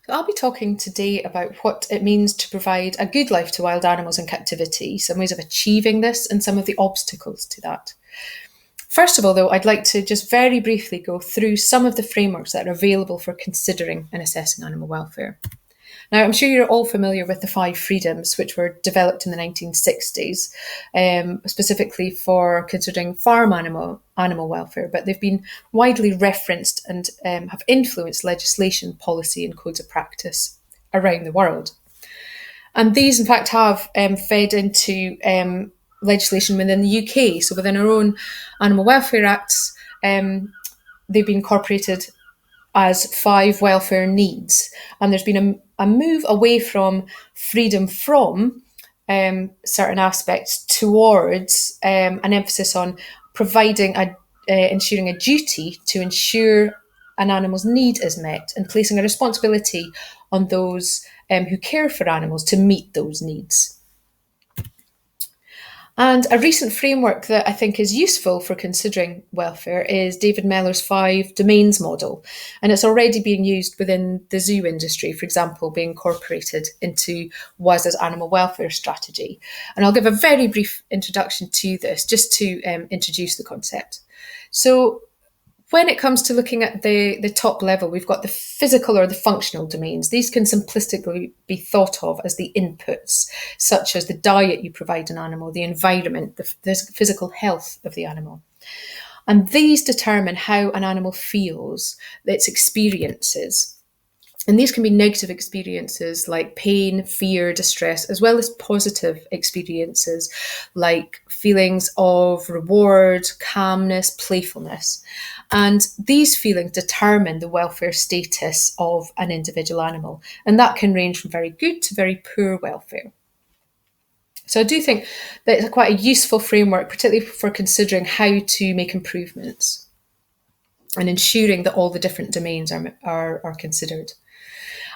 I'll be talking today about what it means to provide a good life to wild animals in captivity, some ways of achieving this, and some of the obstacles to that. First of all, though, I'd like to just very briefly go through some of the frameworks that are available for considering and assessing animal welfare. Now, I'm sure you're all familiar with the five freedoms, which were developed in the 1960s, specifically for considering farm animal welfare, but they've been widely referenced and have influenced legislation, policy, and codes of practice around the world. And these, in fact, have fed into legislation within the UK. So within our own Animal Welfare Acts, they've been incorporated as five welfare needs. And there's been a move away from freedom from certain aspects towards an emphasis on ensuring a duty to ensure an animal's need is met and placing a responsibility on those who care for animals to meet those needs. And a recent framework that I think is useful for considering welfare is David Mellor's five domains model. And it's already being used within the zoo industry, for example, being incorporated into WASA's animal welfare strategy. And I'll give a very brief introduction to this just to introduce the concept. So when it comes to looking at the top level, we've got the physical or the functional domains. These can simplistically be thought of as the inputs, such as the diet you provide an animal, the environment, the physical health of the animal. And these determine how an animal feels, its experiences. And these can be negative experiences like pain, fear, distress, as well as positive experiences like feelings of reward, calmness, playfulness. And these feelings determine the welfare status of an individual animal. And that can range from very good to very poor welfare. So I do think that it's quite a useful framework, particularly for considering how to make improvements and ensuring that all the different domains are considered.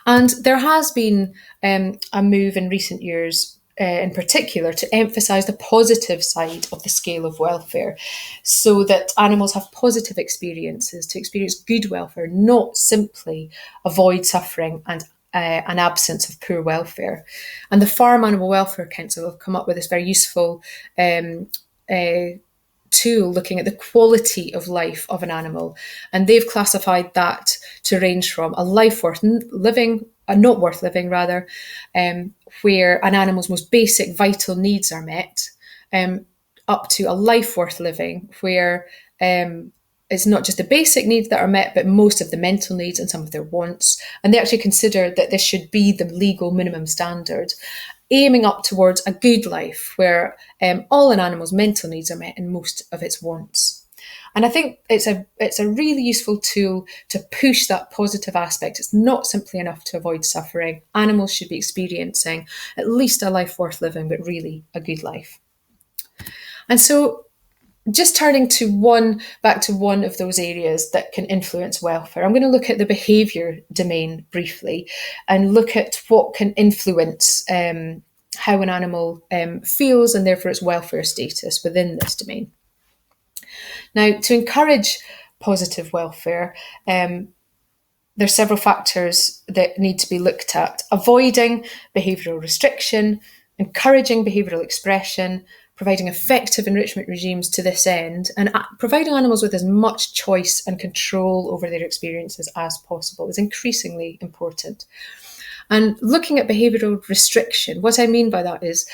And there has been a move in recent years, in particular, to emphasise the positive side of the scale of welfare so that animals have positive experiences, to experience good welfare, not simply avoid suffering and an absence of poor welfare. And the Farm Animal Welfare Council have come up with this very useful tool looking at the quality of life of an animal. And they've classified that to range from a life worth living, not worth living rather, where an animal's most basic vital needs are met, up to a life worth living, where it's not just the basic needs that are met, but most of the mental needs and some of their wants. And they actually consider that this should be the legal minimum standard, aiming up towards a good life where all an animal's mental needs are met and most of its wants. And I think it's a really useful tool to push that positive aspect. It's not simply enough to avoid suffering. Animals should be experiencing at least a life worth living, but really a good life. And so just turning back to one of those areas that can influence welfare, I'm going to look at the behaviour domain briefly and look at what can influence how an animal feels and therefore its welfare status within this domain. Now, to encourage positive welfare, there's several factors that need to be looked at: avoiding behavioural restriction, encouraging behavioural expression, providing effective enrichment regimes to this end, and providing animals with as much choice and control over their experiences as possible is increasingly important. And looking at behavioural restriction, what I mean by that is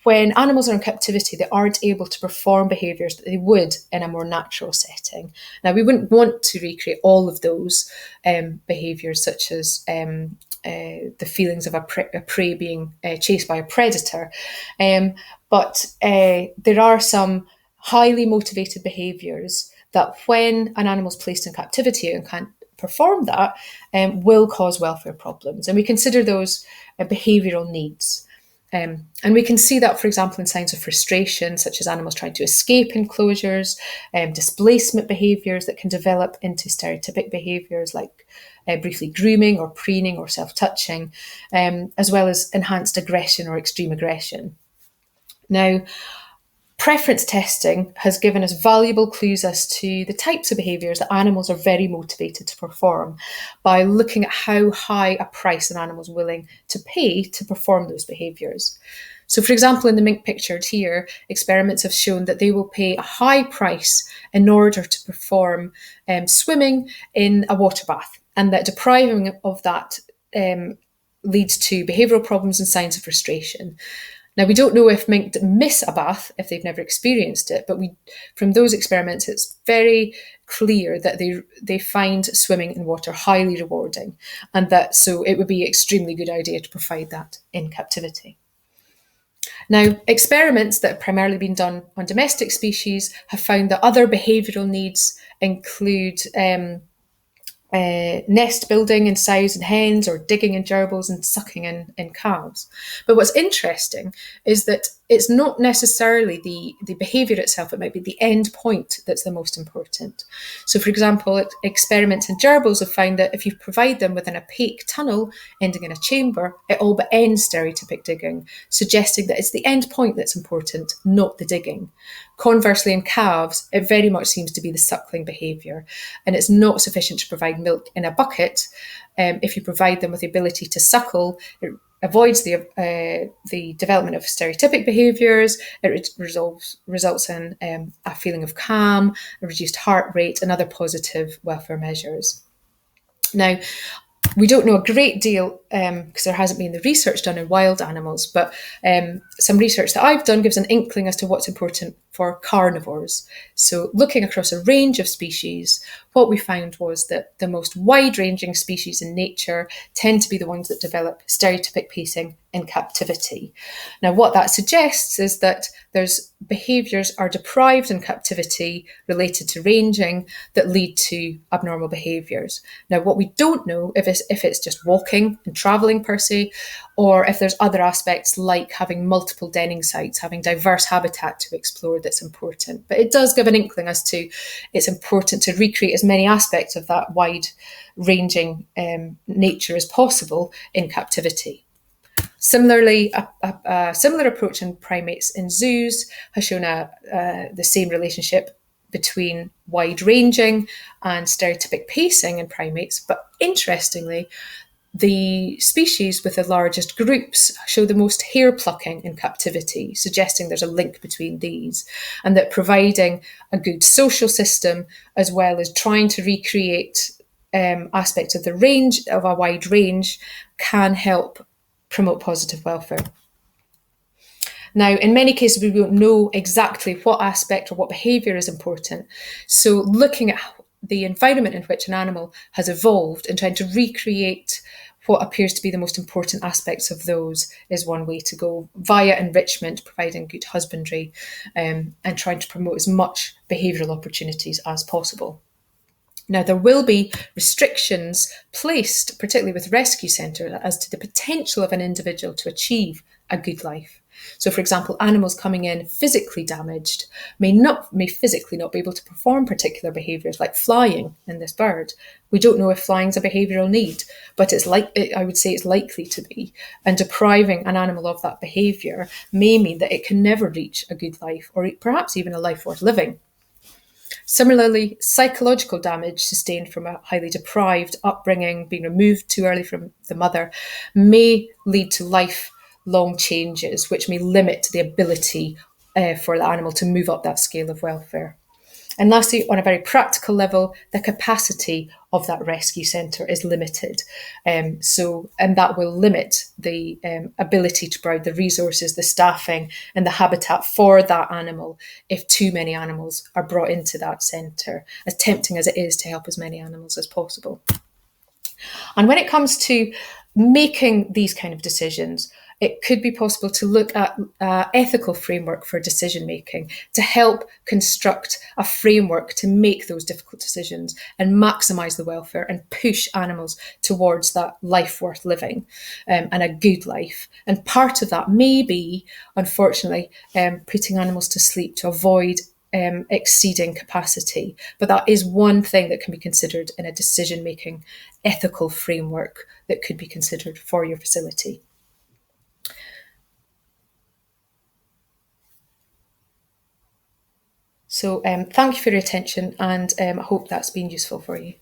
when animals are in captivity, they aren't able to perform behaviours that they would in a more natural setting. Now, we wouldn't want to recreate all of those behaviours, such as the feelings of a prey being chased by a predator. But there are some highly motivated behaviours that when an animal is placed in captivity and can't perform that, will cause welfare problems. And we consider those behavioural needs. And we can see that, for example, in signs of frustration, such as animals trying to escape enclosures, displacement behaviours that can develop into stereotypic behaviours like briefly grooming or preening or self-touching, as well as enhanced aggression or extreme aggression. Now, Preference testing has given us valuable clues as to the types of behaviours that animals are very motivated to perform by looking at how high a price an animal is willing to pay to perform those behaviours. So, for example, in the mink pictured here, experiments have shown that they will pay a high price in order to perform swimming in a water bath, and that depriving of that leads to behavioural problems and signs of frustration. Now, we don't know if mink miss a bath if they've never experienced it, but from those experiments, it's very clear that they find swimming in water highly rewarding, and that so it would be an extremely good idea to provide that in captivity. Now, experiments that have primarily been done on domestic species have found that other behavioural needs include nest building in sows and hens, or digging in gerbils and sucking in calves. But what's interesting is that it's not necessarily the behaviour itself, it might be the end point that's the most important. So, for example, experiments in gerbils have found that if you provide them with an opaque tunnel ending in a chamber, it all but ends stereotypic digging, suggesting that it's the end point that's important, not the digging. Conversely, in calves, it very much seems to be the suckling behaviour, and it's not sufficient to provide milk in a bucket. If you provide them with the ability to suckle, it avoids the development of stereotypic behaviours. It results in a feeling of calm, a reduced heart rate, and other positive welfare measures. Now, we don't know a great deal because there hasn't been the research done in wild animals, but some research that I've done gives an inkling as to what's important for carnivores. So looking across a range of species, what we found was that the most wide-ranging species in nature tend to be the ones that develop stereotypic pacing in captivity. Now, what that suggests is that there's behaviours are deprived in captivity related to ranging that lead to abnormal behaviours. Now, what we don't know if it's just walking and travelling per se, or if there's other aspects like having multiple denning sites, having diverse habitat to explore that's important. But it does give an inkling as to it's important to recreate as many aspects of that wide-ranging nature as possible in captivity. Similarly, a similar approach in primates in zoos has shown the same relationship between wide-ranging and stereotypic pacing in primates. But interestingly, the species with the largest groups show the most hair plucking in captivity, suggesting there's a link between these, and that providing a good social system as well as trying to recreate aspects of the range, of a wide range, can help promote positive welfare. Now, in many cases, we don't know exactly what aspect or what behaviour is important. So looking at the environment in which an animal has evolved and trying to recreate what appears to be the most important aspects of those is one way to go, via enrichment, providing good husbandry, and trying to promote as much behavioural opportunities as possible. Now, there will be restrictions placed, particularly with rescue centres, as to the potential of an individual to achieve a good life. So, for example, animals coming in physically damaged may physically not be able to perform particular behaviours like flying in this bird. We don't know if flying is a behavioural need, but I would say it's likely to be. And depriving an animal of that behaviour may mean that it can never reach a good life, or perhaps even a life worth living. Similarly, psychological damage sustained from a highly deprived upbringing, being removed too early from the mother, may lead to lifelong changes, which may limit the ability for the animal to move up that scale of welfare. And lastly, on a very practical level, the capacity of that rescue centre is limited. And that will limit the ability to provide the resources, the staffing, and the habitat for that animal if too many animals are brought into that centre, as tempting as it is to help as many animals as possible. And when it comes to making these kind of decisions, it could be possible to look at ethical framework for decision making to help construct a framework to make those difficult decisions and maximise the welfare and push animals towards that life worth living and a good life. And part of that may be, unfortunately, putting animals to sleep to avoid exceeding capacity. But that is one thing that can be considered in a decision-making ethical framework that could be considered for your facility. So thank you for your attention, and I hope that's been useful for you.